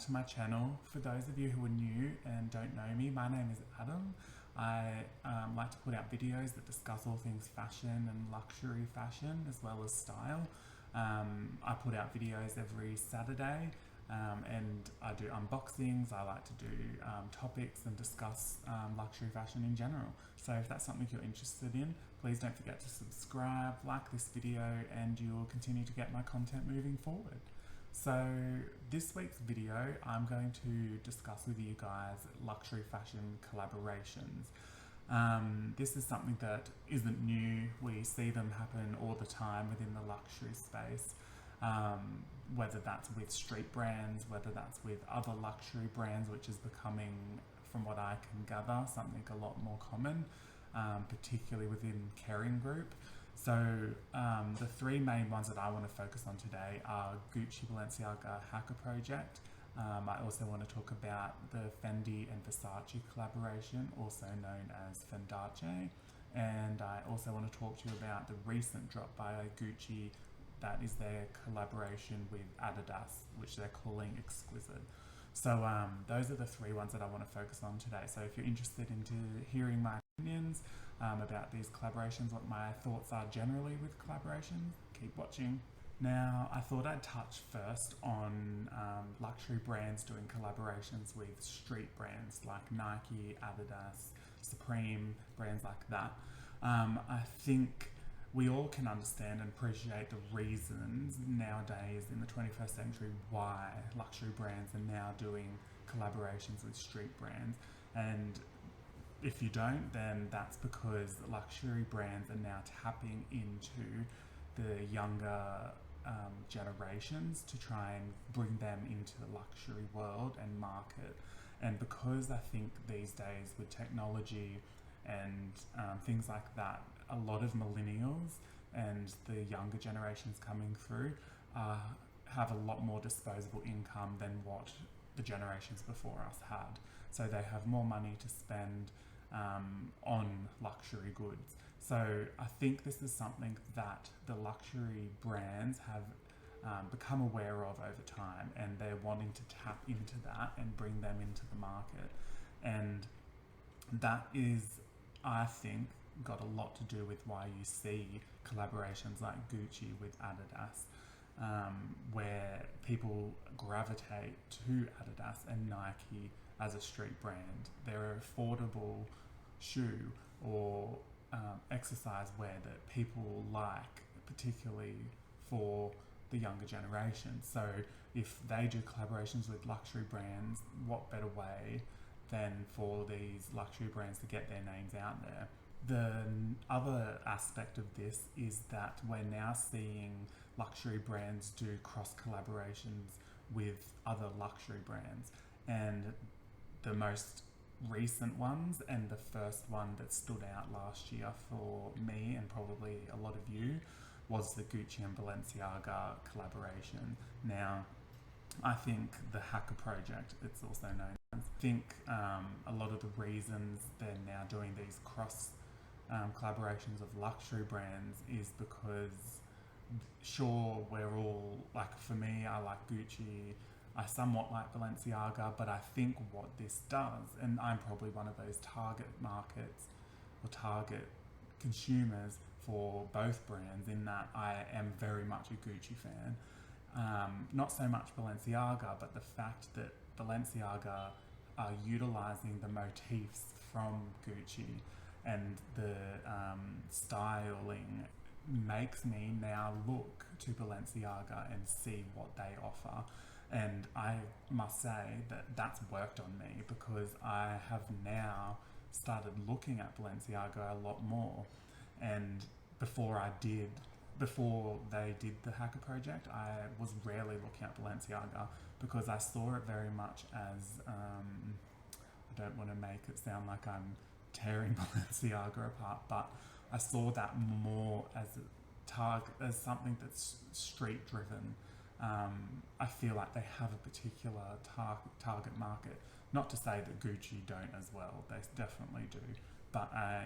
to my channel. For those of you who are new and don't know me, my name is Adam. I like to put out videos that discuss all things fashion and luxury fashion as well as style. I put out videos every Saturday and I do unboxings. I like to do topics and discuss luxury fashion in general. So if that's something you're interested in, please don't forget to subscribe, like this video, and you'll continue to get my content moving forward. So this week's video, I'm going to discuss with you guys luxury fashion collaborations. This is something that isn't new. We see them happen all the time within the luxury space, whether that's with street brands, whether that's with other luxury brands, which is becoming, from what I can gather, something a lot more common, particularly within Kering Group. So the three main ones that I want to focus on today are Gucci Balenciaga Hacker Project. I also want to talk about the Fendi and Versace collaboration, also known as Fendace. And I also want to talk to you about the recent drop by Gucci, that is their collaboration with Adidas, which they're calling Exquisite. So those are the three ones that I want to focus on today. So if you're interested in hearing my opinions about these collaborations, what my thoughts are generally with collaborations, keep watching. Now, I thought I'd touch first on luxury brands doing collaborations with street brands like Nike, Adidas, Supreme, brands like that. I think we all can understand and appreciate the reasons nowadays in the 21st century why luxury brands are now doing collaborations with street brands. And if you don't, then that's because luxury brands are now tapping into the younger generations to try and bring them into the luxury world and market. And because I think these days with technology and things like that, a lot of millennials and the younger generations coming through have a lot more disposable income than what the generations before us had. So they have more money to spend on luxury goods. So I think this is something that the luxury brands have become aware of over time, and they're wanting to tap into that and bring them into the market. And that is, I think, got a lot to do with why you see collaborations like Gucci with Adidas, where people gravitate to Adidas and Nike as a street brand. They're an affordable shoe or exercise wear that people like, particularly for the younger generation. So if they do collaborations with luxury brands, what better way than for these luxury brands to get their names out there? The other aspect of this is that we're now seeing luxury brands do cross collaborations with other luxury brands, and the most recent ones and the first one that stood out last year for me and probably a lot of you was the Gucci and Balenciaga collaboration. Now, I think the Hacker Project, it's also known as, I think a lot of the reasons they're now doing these cross collaborations of luxury brands is because, sure, we're all, like, for me, I like Gucci, I somewhat like Balenciaga, but I think what this does, and I'm probably one of those target markets or target consumers for both brands, in that I am very much a Gucci fan. Not so much Balenciaga, but the fact that Balenciaga are utilising the motifs from Gucci and the styling makes me now look to Balenciaga and see what they offer. And I must say that that's worked on me, because I have now started looking at Balenciaga a lot more. And before they did the Hacker Project, I was rarely looking at Balenciaga because I saw it very much as, I don't want to make it sound like I'm tearing Balenciaga apart, but I saw that more as as something that's street driven. I feel like they have a particular target market. Not to say that Gucci don't as well, they definitely do. But I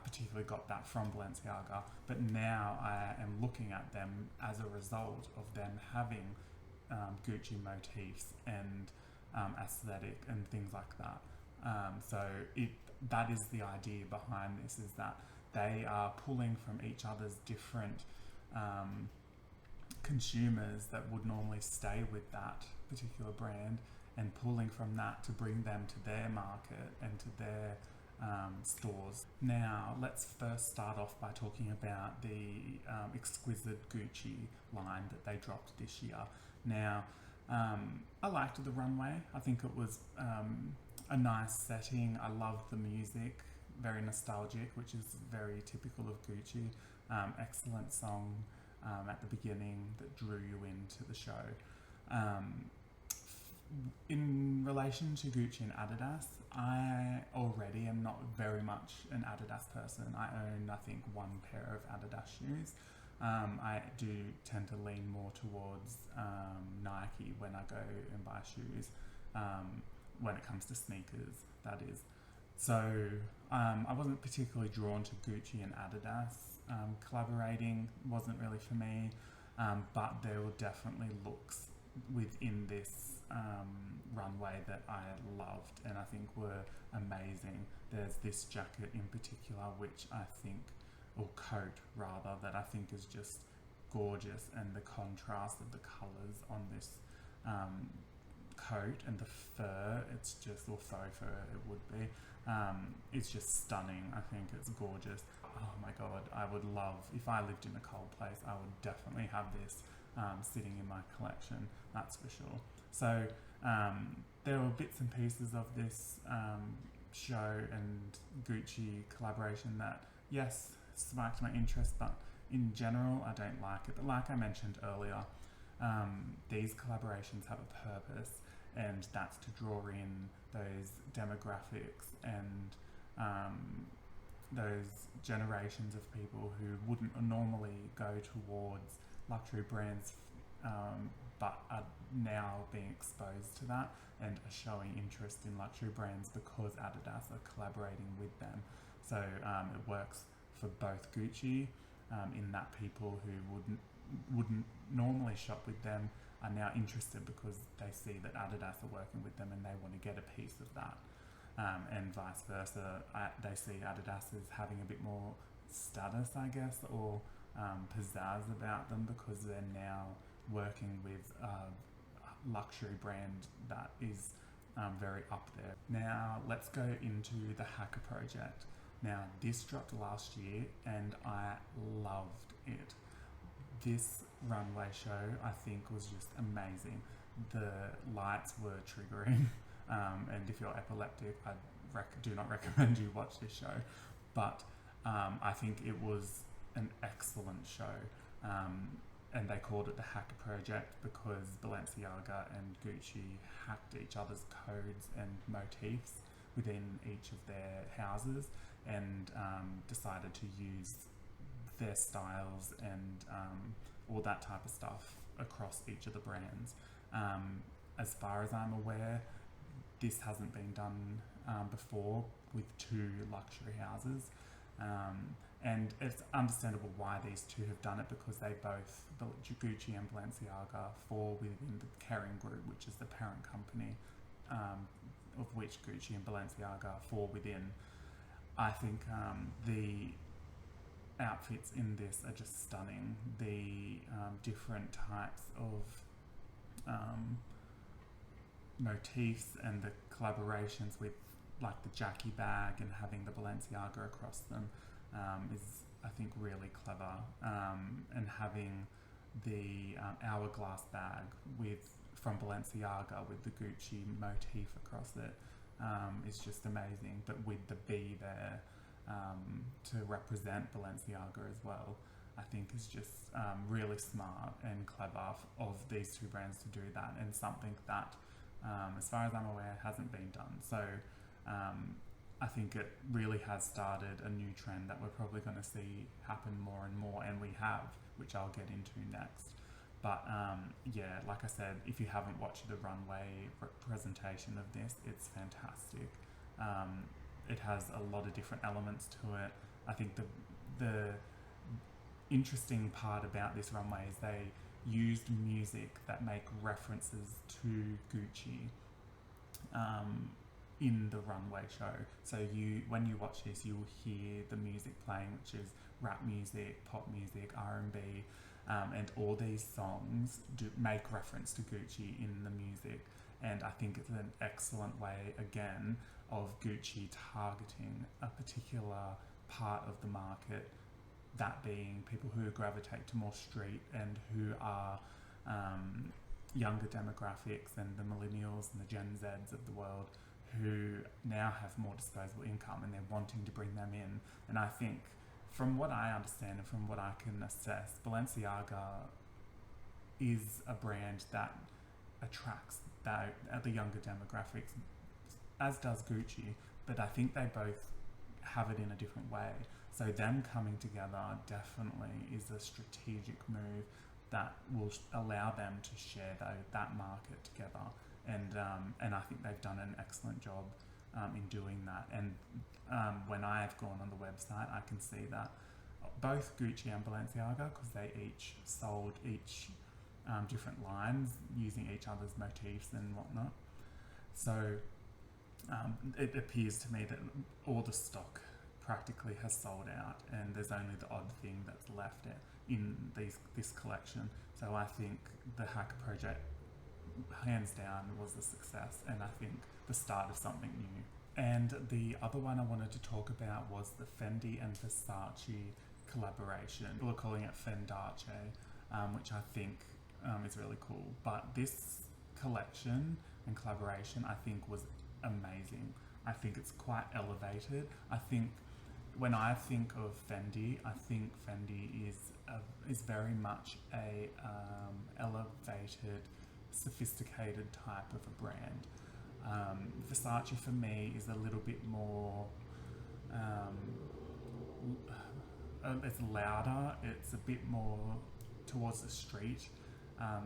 particularly got that from Balenciaga. But now I am looking at them as a result of them having Gucci motifs and aesthetic and things like that. That is the idea behind this, is that they are pulling from each other's different consumers that would normally stay with that particular brand, and pulling from that to bring them to their market and to their stores. Now, let's first start off by talking about the Exquisite Gucci line that they dropped this year. Now, I liked the runway. I think it was a nice setting. I loved the music, very nostalgic, which is very typical of Gucci. Excellent song at the beginning that drew you into the show. In relation to Gucci and Adidas, I already am not very much an Adidas person. I own, I think, one pair of Adidas shoes. I do tend to lean more towards Nike when I go and buy shoes, when it comes to sneakers, that is. So I wasn't particularly drawn to Gucci and Adidas. Collaborating wasn't really for me, but there were definitely looks within this runway that I loved and I think were amazing. There's this jacket in particular which I think, or coat rather, that I think is just gorgeous, and the contrast of the colours on this coat and the fur, it's just, or faux fur it would be, it's just stunning. I think it's gorgeous. Oh my god, I would love, if I lived in a cold place, I would definitely have this sitting in my collection, that's for sure. So there were bits and pieces of this show and Gucci collaboration that, yes, sparked my interest, but in general I don't like it. But like I mentioned earlier, these collaborations have a purpose, and that's to draw in those demographics and those generations of people who wouldn't normally go towards luxury brands, but are now being exposed to that and are showing interest in luxury brands because Adidas are collaborating with them. So it works for both Gucci, in that people who wouldn't normally shop with them are now interested because they see that Adidas are working with them and they want to get a piece of that. And vice versa, they see Adidas as having a bit more status, I guess, or pizzazz about them because they're now working with a luxury brand that is very up there. Now let's go into the Hacker project. Now this dropped last year and I loved it. This runway show I think was just amazing. The lights were triggering, and if you're epileptic, I do not recommend you watch this show, but I think it was an excellent show, and they called it the Hacker Project because Balenciaga and Gucci hacked each other's codes and motifs within each of their houses and decided to use their styles and all that type of stuff across each of the brands. As far as I'm aware, this hasn't been done before with two luxury houses, and it's understandable why these two have done it because they both, Gucci and Balenciaga, fall within the Kering Group, which is the parent company of which Gucci and Balenciaga fall within. I think the outfits in this are just stunning. The different types of motifs and the collaborations with, like, the Jackie bag and having the Balenciaga across them is, I think, really clever. And having the hourglass bag from Balenciaga with the Gucci motif across it is just amazing, but with the B there to represent Balenciaga as well, I think is just really smart and clever of these two brands to do that, and something that, as far as I'm aware, hasn't been done. So I think it really has started a new trend that we're probably going to see happen more and more, and we have, which I'll get into next. But yeah, like I said, if you haven't watched the runway presentation of this, it's fantastic. It has a lot of different elements to it. I think the interesting part about this runway is they used music that make references to Gucci in the runway show. So when you watch this, you will hear the music playing, which is rap music, pop music, R&B, and all these songs do make reference to Gucci in the music. And I think it's an excellent way, again, of Gucci targeting a particular part of the market, that being people who gravitate to more street and who are younger demographics and the millennials and the Gen Zs of the world, who now have more disposable income and they're wanting to bring them in. And I think, from what I understand and from what I can assess, Balenciaga is a brand that attracts the younger demographics, as does Gucci, but I think they both have it in a different way. So them coming together definitely is a strategic move that will allow them to share that market together. And I think they've done an excellent job in doing that. And when I've gone on the website, I can see that both Gucci and Balenciaga, because they each sold different lines using each other's motifs and whatnot. So it appears to me that all the stock practically has sold out, and there's only the odd thing that's left in this collection. So I think the Hacker project, hands down, was a success, and I think the start of something new. And the other one I wanted to talk about was the Fendi and Versace collaboration. People are calling it Fendace, which I think is really cool. But this collection and collaboration, I think, was amazing. I think it's quite elevated. I think when I think of Fendi, I think Fendi is very much a elevated, sophisticated type of a brand. Versace for me is a little bit more, it's louder, it's a bit more towards the street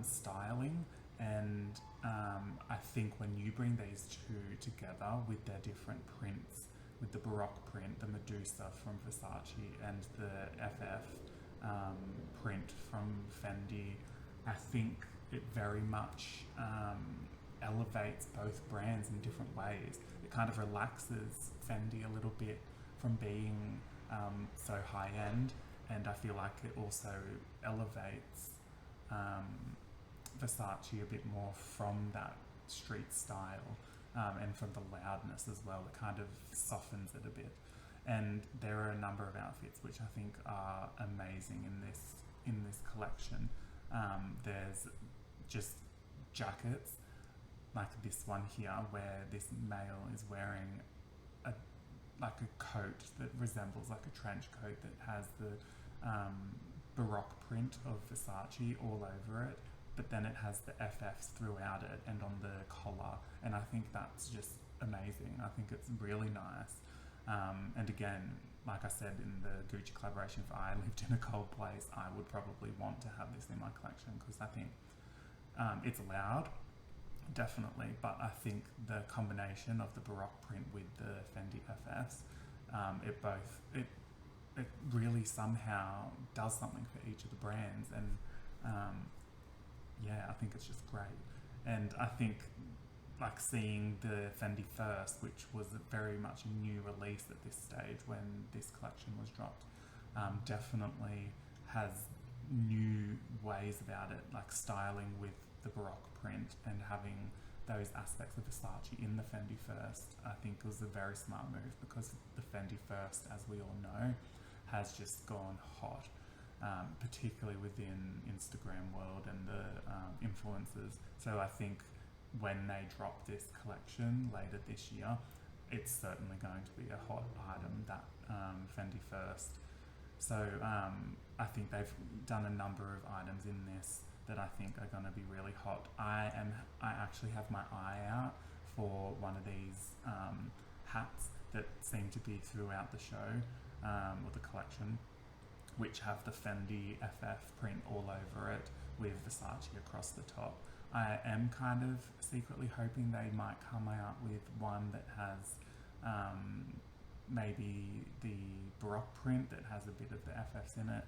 styling, and I think when you bring these two together with their different prints, with the Baroque print, the Medusa from Versace, and the FF print from Fendi, I think it very much elevates both brands in different ways. It kind of relaxes Fendi a little bit from being so high end, and I feel like it also elevates Versace a bit more from that street style and from the loudness as well. It kind of softens it a bit. And there are a number of outfits which I think are amazing in this collection. There's just jackets like this one here, where this male is wearing a coat that resembles like a trench coat that has the Baroque print of Versace all over it, but then it has the FFs throughout it and on the collar, and I think that's just amazing. I think it's really nice. And again, like I said in the Gucci collaboration, if I lived in a cold place, I would probably want to have this in my collection, because I think it's loud, definitely, but I think the combination of the Baroque print with the Fendi FFs, it really somehow does something for each of the brands, and I think it's just great. And I think like seeing the Fendi first, which was very much a new release at this stage when this collection was dropped, definitely has new ways about it, like styling with the Baroque print and having those aspects of Versace in the Fendi first. I think was a very smart move, because the Fendi first, as we all know, has just gone hot, particularly within Instagram world and the influencers. So I think when they drop this collection later this year, it's certainly going to be a hot item, that Fendi first. So I think they've done a number of items in this that I think are going to be really hot. I actually have my eye out for one of these hats that seem to be throughout the show, or the collection, which have the Fendi FF print all over it with Versace across the top. I am kind of secretly hoping they might come out with one that has maybe the Baroque print that has a bit of the FFs in it,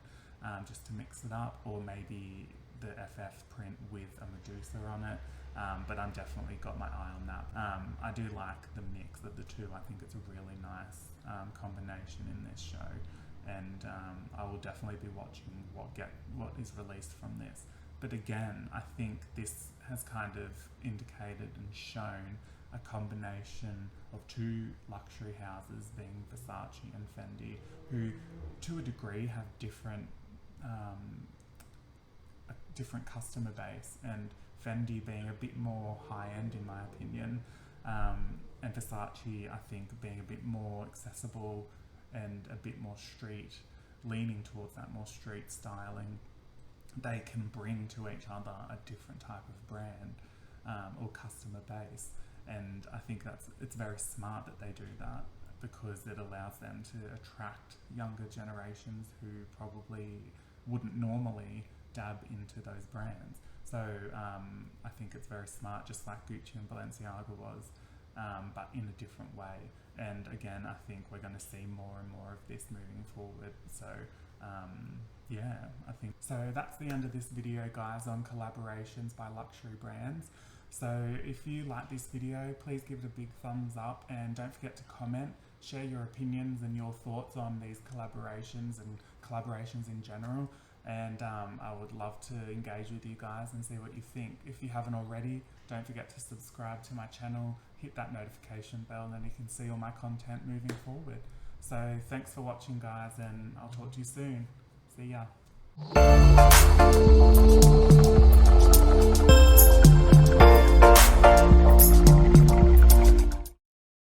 just to mix it up, or maybe the FF print with a Medusa on it, but I'm definitely got my eye on that. I do like the mix of the two. I think it's a really nice combination in this show, and I will definitely be watching what is released from this. But again, I think this has kind of indicated and shown a combination of two luxury houses, being Versace and Fendi, who to a degree have different customer base, and Fendi being a bit more high-end in my opinion, and Versace I think being a bit more accessible and a bit more street, leaning towards that more street styling. They can bring to each other a different type of brand or customer base, and I think it's very smart that they do that, because it allows them to attract younger generations who probably wouldn't normally dab into those brands. So I think it's very smart, just like Gucci and Balenciaga was, but in a different way. And again, I think we're going to see more and more of this moving forward. So yeah, I think so. That's the end of this video, guys, on collaborations by luxury brands. So if you like this video, please give it a big thumbs up, and don't forget to comment, share your opinions and your thoughts on these collaborations and collaborations in general. And I would love to engage with you guys and see what you think. If you haven't already, don't forget to subscribe to my channel, hit that notification bell, and then you can see all my content moving forward. So thanks for watching, guys, and I'll talk to you soon. See ya.